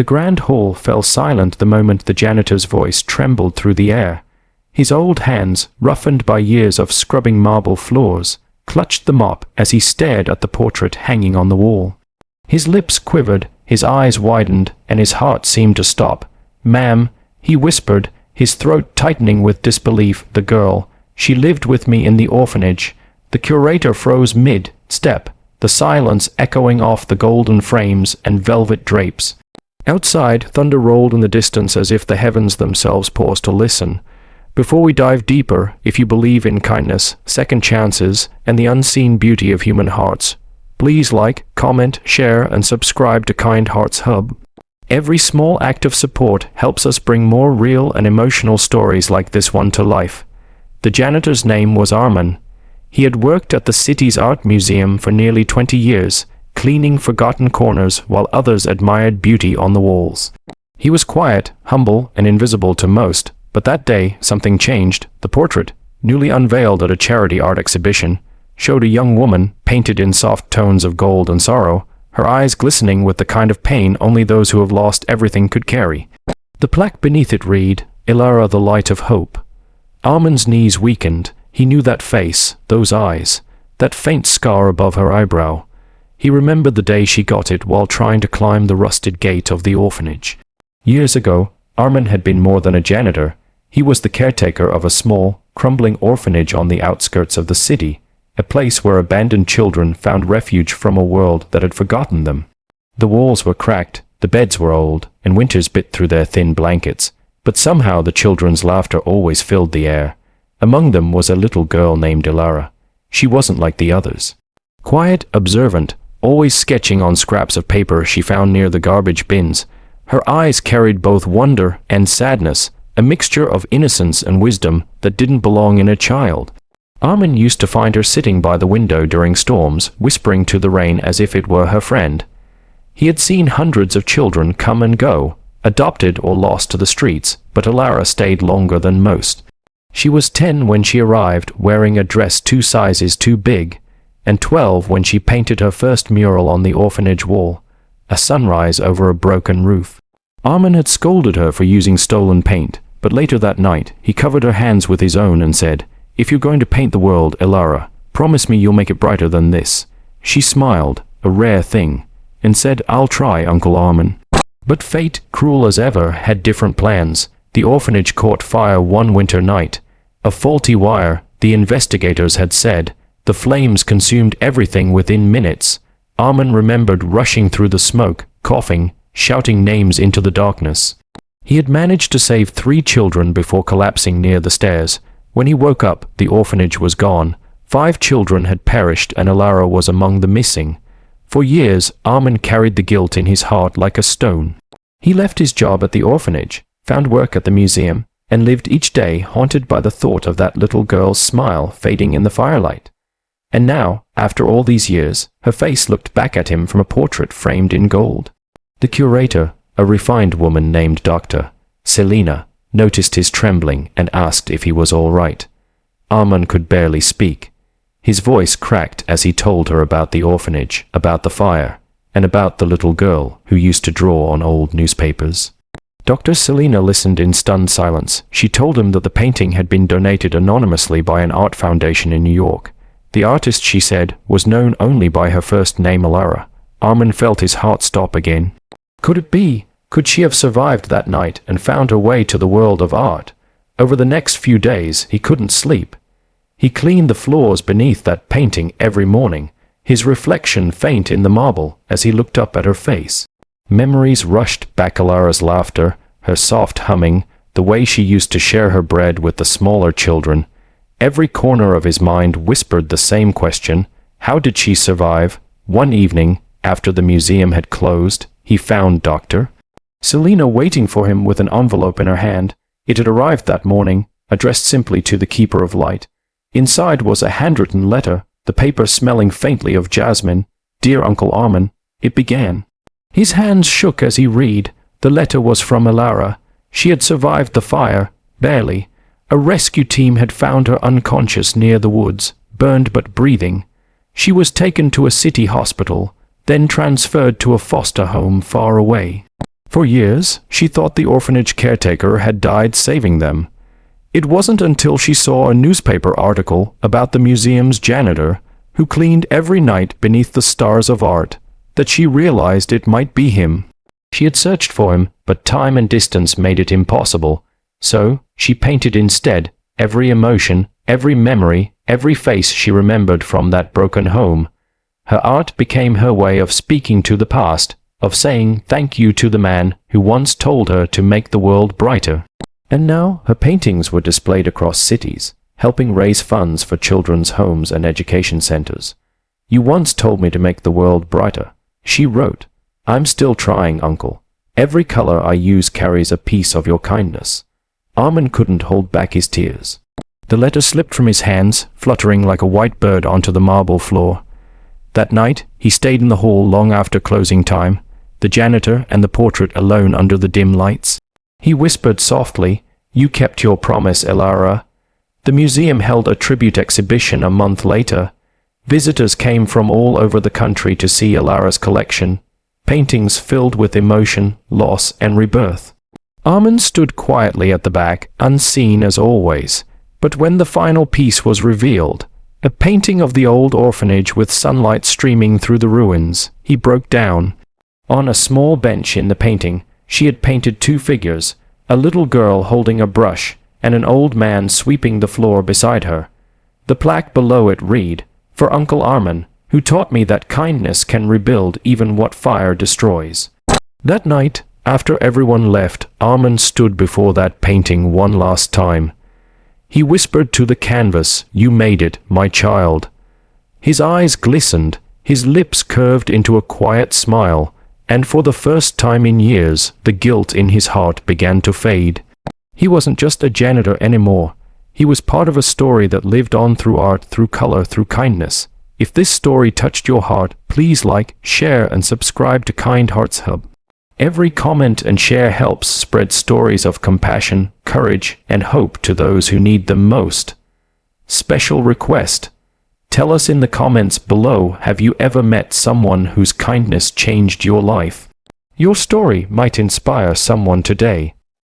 The grand hall fell silent the moment the janitor's voice trembled through the air. His old hands, roughened by years of scrubbing marble floors, clutched the mop as he stared at the portrait hanging on the wall. His lips quivered, his eyes widened, and his heart seemed to stop. "Ma'am," he whispered, his throat tightening with disbelief. "The girl. She lived with me in the orphanage." The curator froze mid-step, the silence echoing off the golden frames and velvet drapes. Outside, thunder rolled in the distance as if the heavens themselves paused to listen. Before we dive deeper, if you believe in kindness, second chances, and the unseen beauty of human hearts, please like, comment, share, and subscribe to Kind Hearts Hub. Every small act of support helps us bring more real and emotional stories like this one to life. The janitor's name was Armin. He had worked at the city's art museum for nearly 20 years, cleaning forgotten corners while others admired beauty on the walls. He was quiet, humble, and invisible to most, but that day something changed. The portrait, newly unveiled at a charity art exhibition, showed a young woman painted in soft tones of gold and sorrow, her eyes glistening with the kind of pain only those who have lost everything could carry. The plaque beneath it read, "Ilara, the light of hope." Armin's knees weakened. He knew that face, those eyes, that faint scar above her eyebrow. He remembered the day she got it while trying to climb the rusted gate of the orphanage. Years ago, Armin had been more than a janitor. He was the caretaker of a small, crumbling orphanage on the outskirts of the city, a place where abandoned children found refuge from a world that had forgotten them. The walls were cracked, the beds were old, and winters bit through their thin blankets, but somehow the children's laughter always filled the air. Among them was a little girl named Ilara. She wasn't like the others. Quiet, observant, always sketching on scraps of paper she found near the garbage bins. Her eyes carried both wonder and sadness, a mixture of innocence and wisdom that didn't belong in a child. Armin used to find her sitting by the window during storms, whispering to the rain as if it were her friend. He had seen hundreds of children come and go, adopted or lost to the streets, but Ilara stayed longer than most. She was 10 when she arrived, wearing a dress 2 sizes too big, and 12 when she painted her first mural on the orphanage wall, a sunrise over a broken roof. Armin had scolded her for using stolen paint, but later that night he covered her hands with his own and said, "If you're going to paint the world, Ilara, promise me you'll make it brighter than this." She smiled, a rare thing, and said, "I'll try, Uncle Armin." But fate, cruel as ever, had different plans. The orphanage caught fire one winter night. A faulty wire, the investigators had said. The flames consumed everything within minutes. Armin remembered rushing through the smoke, coughing, shouting names into the darkness. He had managed to save 3 children before collapsing near the stairs. When he woke up, the orphanage was gone. 5 children had perished and Ilara was among the missing. For years, Armin carried the guilt in his heart like a stone. He left his job at the orphanage, found work at the museum, and lived each day haunted by the thought of that little girl's smile fading in the firelight. And now, after all these years, her face looked back at him from a portrait framed in gold. The curator, a refined woman named Dr. Selina, noticed his trembling and asked if he was all right. Armin could barely speak. His voice cracked as he told her about the orphanage, about the fire, and about the little girl who used to draw on old newspapers. Dr. Selina listened in stunned silence. She told him that the painting had been donated anonymously by an art foundation in New York. The artist, she said, was known only by her first name, Ilara. Armin felt his heart stop again. Could it be? Could she have survived that night and found her way to the world of art? Over the next few days, he couldn't sleep. He cleaned the floors beneath that painting every morning, his reflection faint in the marble as he looked up at her face. Memories rushed back. Ilara's laughter, her soft humming, the way she used to share her bread with the smaller children. Every corner of his mind whispered the same question: how did she survive? One evening, after the museum had closed, he found Dr. Selina waiting for him with an envelope in her hand. It had arrived that morning, addressed simply to the Keeper of Light. Inside was a handwritten letter, the paper smelling faintly of jasmine. "Dear Uncle Armin," it began. His hands shook as he read. The letter was from Ilara. She had survived the fire, barely. A rescue team had found her unconscious near the woods, burned but breathing. She was taken to a city hospital, then transferred to a foster home far away. For years, she thought the orphanage caretaker had died saving them. It wasn't until she saw a newspaper article about the museum's janitor, who cleaned every night beneath the stars of art, that she realized it might be him. She had searched for him, but time and distance made it impossible. So, she painted instead every emotion, every memory, every face she remembered from that broken home. Her art became her way of speaking to the past, of saying thank you to the man who once told her to make the world brighter. And now her paintings were displayed across cities, helping raise funds for children's homes and education centers. "You once told me to make the world brighter," she wrote. "I'm still trying, Uncle. Every color I use carries a piece of your kindness." Armin couldn't hold back his tears. The letter slipped from his hands, fluttering like a white bird onto the marble floor. That night, he stayed in the hall long after closing time, the janitor and the portrait alone under the dim lights. He whispered softly, "You kept your promise, Elara." The museum held a tribute exhibition a month later. Visitors came from all over the country to see Elara's collection, paintings filled with emotion, loss, and rebirth. Armin stood quietly at the back, unseen as always. But when the final piece was revealed, a painting of the old orphanage with sunlight streaming through the ruins, he broke down. On a small bench in the painting, she had painted two figures, a little girl holding a brush, and an old man sweeping the floor beside her. The plaque below it read, "For Uncle Armin, who taught me that kindness can rebuild even what fire destroys." That night, after everyone left, Armin stood before that painting one last time. He whispered to the canvas, "You made it, my child." His eyes glistened, his lips curved into a quiet smile, and for the first time in years, the guilt in his heart began to fade. He wasn't just a janitor anymore. He was part of a story that lived on through art, through color, through kindness. If this story touched your heart, please like, share, and subscribe to Kind Hearts Hub. Every comment and share helps spread stories of compassion, courage, and hope to those who need them most. Special request: tell us in the comments below, have you ever met someone whose kindness changed your life? Your story might inspire someone today.